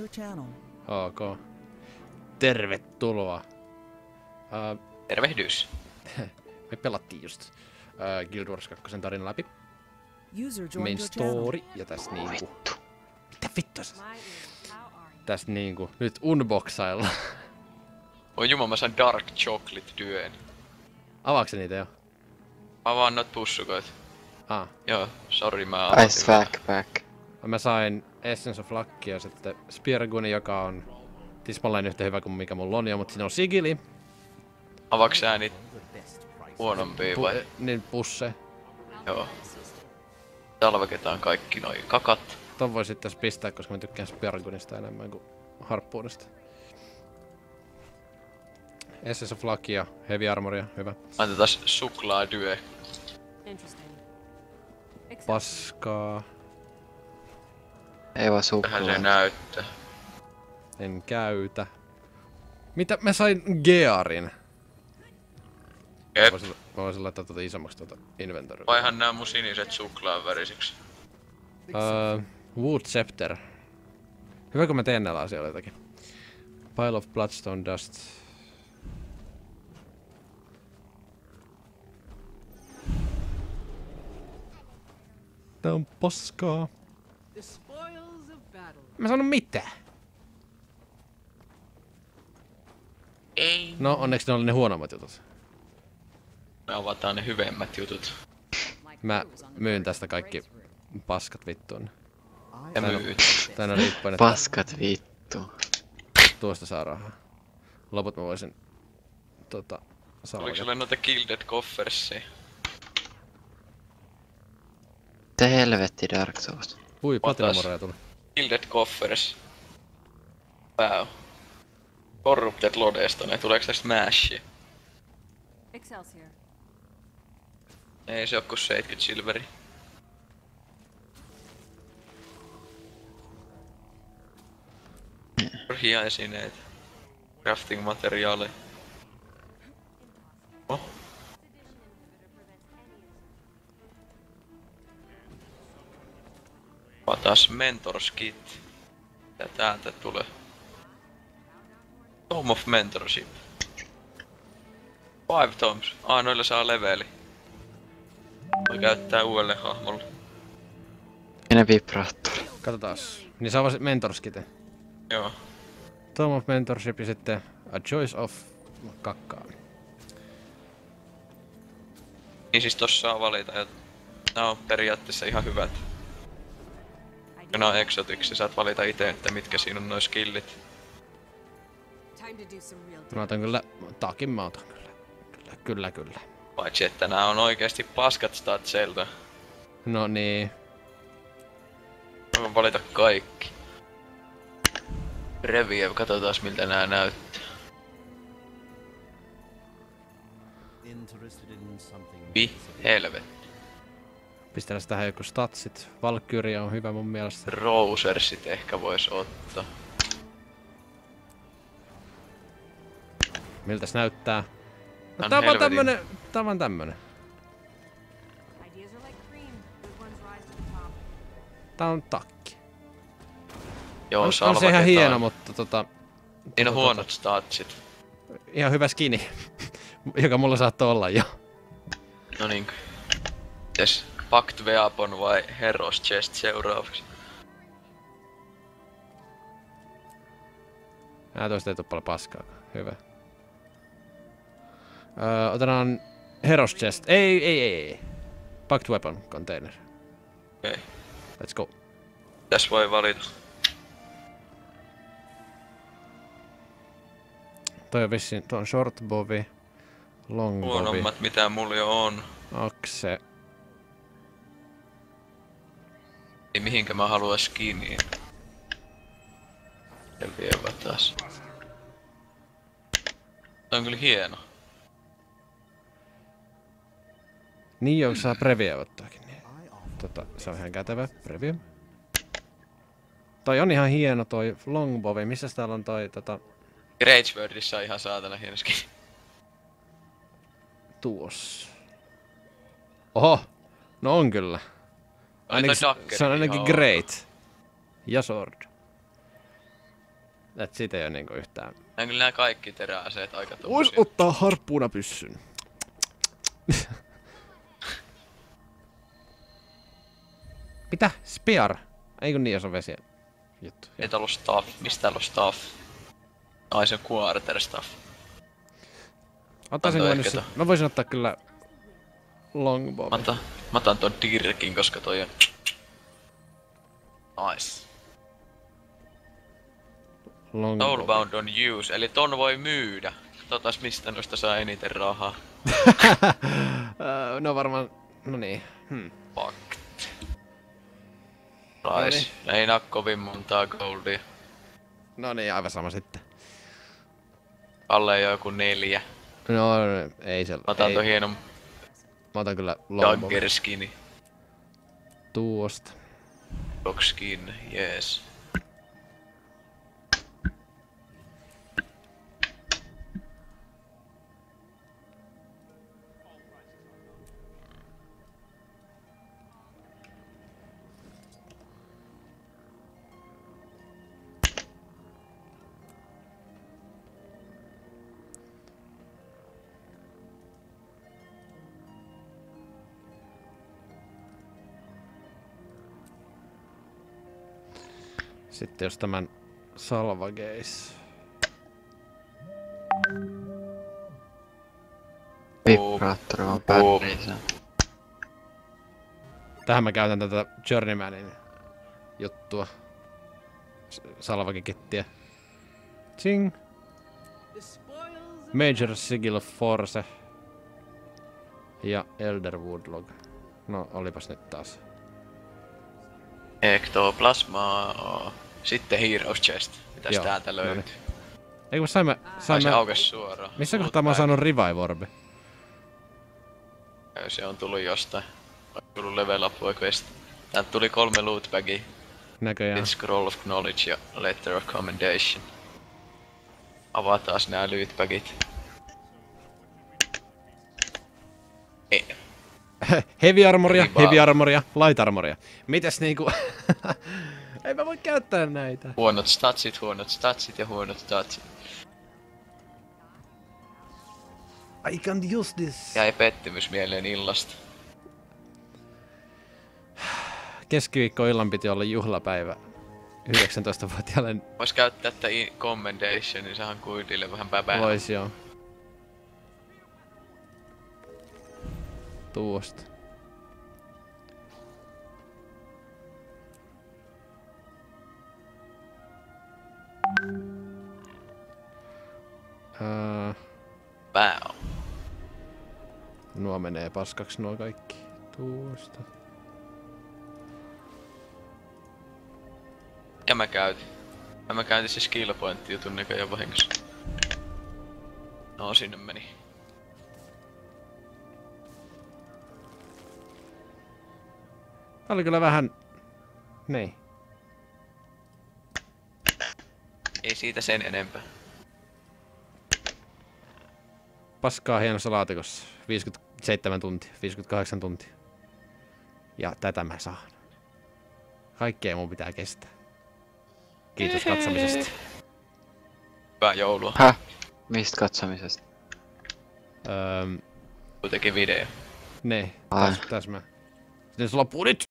your channel. Ok. Tervetuloa. Tervehdys. Me pelattiin just Guild Wars 2 tarina läpi. User joined Main your channel. story ja tässä niinku... Mitä vittu sä? Tässä niinku nyt unboxailla. Oi jumala, mä sain Dark Chocolate Duen. Avaatko niitä jo? Mä vaan noit pussukoit. Joo, sorry mä avasin. Ice backpack. Mä sain Essence of Luckia ja sitten Spearguni, joka on tismalleen yhtä hyvä kuin mikä mulla on jo, mutta siinä on sigili. Avaaks sä niitä huonompia vai? Niin pusse. Joo. Talveketaan kaikki noi kakat. Ton voi sitten pistää, koska mä tykkään Speargunista enemmän kuin Harppuunista. Essence of Luckia, Heavy Armoria, hyvä. Antetaan suklaadyö. Paskaa. Ei vaan Vähän suklaa. se näyttää. En käytä. Mitä? Mä sain Gearin. Jep. Mä voisin laittaa tuota isommaksi tuota inventoria. Vaihan nää mun siniset suklaan värisiksi. Wood Scepter. Hyvä kun mä teen näillä asioilla jotakin. Pile of Bloodstone Dust. Tää on paskaa. Mä sanon mitään. Ei. No onneksi ne oli ne huonommat jutut. Me avataan ne hyvemmät jutut. Mä myyn tästä kaikki paskat vittuun. Ja myyt. Tää on riippuen, että Paskat vittu. tuosta saa rahaa. Loput mä voisin Oliko salvata. sulle noita Gilded Coffersia? Mitä helvetti Dark Souls? Ui, Patinamoreja tuli. Gilded Coffers. Wow. Corrupted Lodesta, ne tuleeks tästä Mashia? Excelsior. Ei se oo ku 70 silveri. Turhia esineitä. Crafting materiaaleja. Oh. Taas Mentors Kit. Mitä täältä tulee? Tome of Mentorship. 5 tomes. Noilla saa leveli. Voi käyttää uudelle hahmolle. Minä vibraattori. Katsotaas. Niin saa vaan mentorskite. Joo. Tome of Mentorship ja sitten A Choice of kakkaa. Niin siis tossa saa valita, ja nää on periaatteessa ihan hyvät. Ja nää on exotics, saat valita ite, että mitkä siinä on noi skillit. Mä otan kyllä, takin mä otan kyllä. Kyllä. Paitsi että nää on oikeesti paskat statseilta. No niin. Mä voin valita kaikki. Review, katsotaas miltä nää näyttää. Helvetti. Pistän tähän joku statsit. Valkyria on hyvä mun mielestä. Rosersit ehkä vois ottaa. Miltäs näyttää? No, On tää on vaan helvetin. tämmönen. Tää on vaan tämmönen. Tää on takki. Joo, On se salvaketaan. ihan hieno, mutta Siinä on huonot statsit. ihan hyvä skini. Joka mulla saattoi olla jo. No niinkö. Mites Pact Weapon vai Heroes Chest seuraavaksi? Toista ei tuu paljon paskaa. Hyvä. Otetaan Heroes Chest. Ei. Pact Weapon Container. Okei. Okay. Let's go. Tässä voi valita. Toi on vissiin, tuo on short bowi, long bowi, Huonommat mitä mulla jo on. akse. Ei mihinkä mä haluais skiniä. Ja vielä taas. Tää on kyllä hieno. Niin joo, saa preview-ottaakin. Niin. Se on ihan kätevä. Preview. Toi on ihan hieno toi longbowi. Missäs täällä on toi Greatswordissa on ihan saatana hieno skini. tuossa. Oho! No on kyllä. Oli toi Se on ainakin ihan great. Ja sword. Et siitä ei oo niinku yhtään. Nää on kyllä nää kaikki teräaseet aika Vois tommosia. ottaa harppuuna pyssyn. Mitä? Spear? Ei kun niin, jos on vesi juttu. Ei täällä oo staff. Mistä täällä on staff? Ai se on quarter staff. Ottaisinko mä nyt ehkä se? Mä voisin ottaa kyllä longbow. Mä otan ton Dirkin, koska toi on... Nice. Soulbound on use, eli ton voi myydä. Katsotaan mistä noista saa eniten rahaa. No varmaan... No niin. Fuck. Price. Ei nää kovin montaa goldia. No niin, aivan sama sitten. Alle joku 4. No ei se... Mä otan ton hienon Mä otan kyllä longbow. Dagger skini. Tuosta. Dog skin, jees. Sitten jos tämän salvageis. Vibraattori on pärissä. Tähän mä käytän tätä Journeymanin juttua. Salvagekittiä. Ching! Major Sigil of Force. Ja Elder Woodlog. No olipas nyt taas. Ektoplasmaa. Sitten Heroes Chest. Mitäs Joo, täältä no niin. löytyy? Eikö mä saimme... Ai se aukes suoraan. Missä kohtaa mä oon saanut Revive Orbi? Se on tullut jostain. On tullut level up quest. Täältä tuli 3 loot bagia. Näköjään. Scroll of Knowledge ja Letter of Commendation. Avataan nää loot bagit. Ei. Heavy armoria, Niin vaan. heavy armoria, light armoria. Mitäs niinku... Ei mä voi käyttää näitä. Huonot statsit ja huonot statsit. I can't use this. Jäi pettymys mieleen illasta. Keskiviikkoillan piti olla juhlapäivä 19-vuotiaalle. Vois käyttää tätä commendation, niin sehän kuidille vähän päbää. Vois joo. Tuosta. Wow. Nuo menee paskaksi nuo kaikki. Tuosta. Ja mä käytin se skill point jutun näköjään vahingossa. No sinne meni. Tää oli kyllä vähän... Niin. Ei siitä sen enempää. Paskaa hienossa laatikossa. 57 tuntia, 58 tuntia. Ja tätä mä saan. Kaikkea mun pitää kestää. Kiitos katsomisesta. Hyvää joulua. Häh? Mistä katsomisesta? Öö, Kuitenkin video. ne, Ai. täsmä. Sitten se loppuu nyt!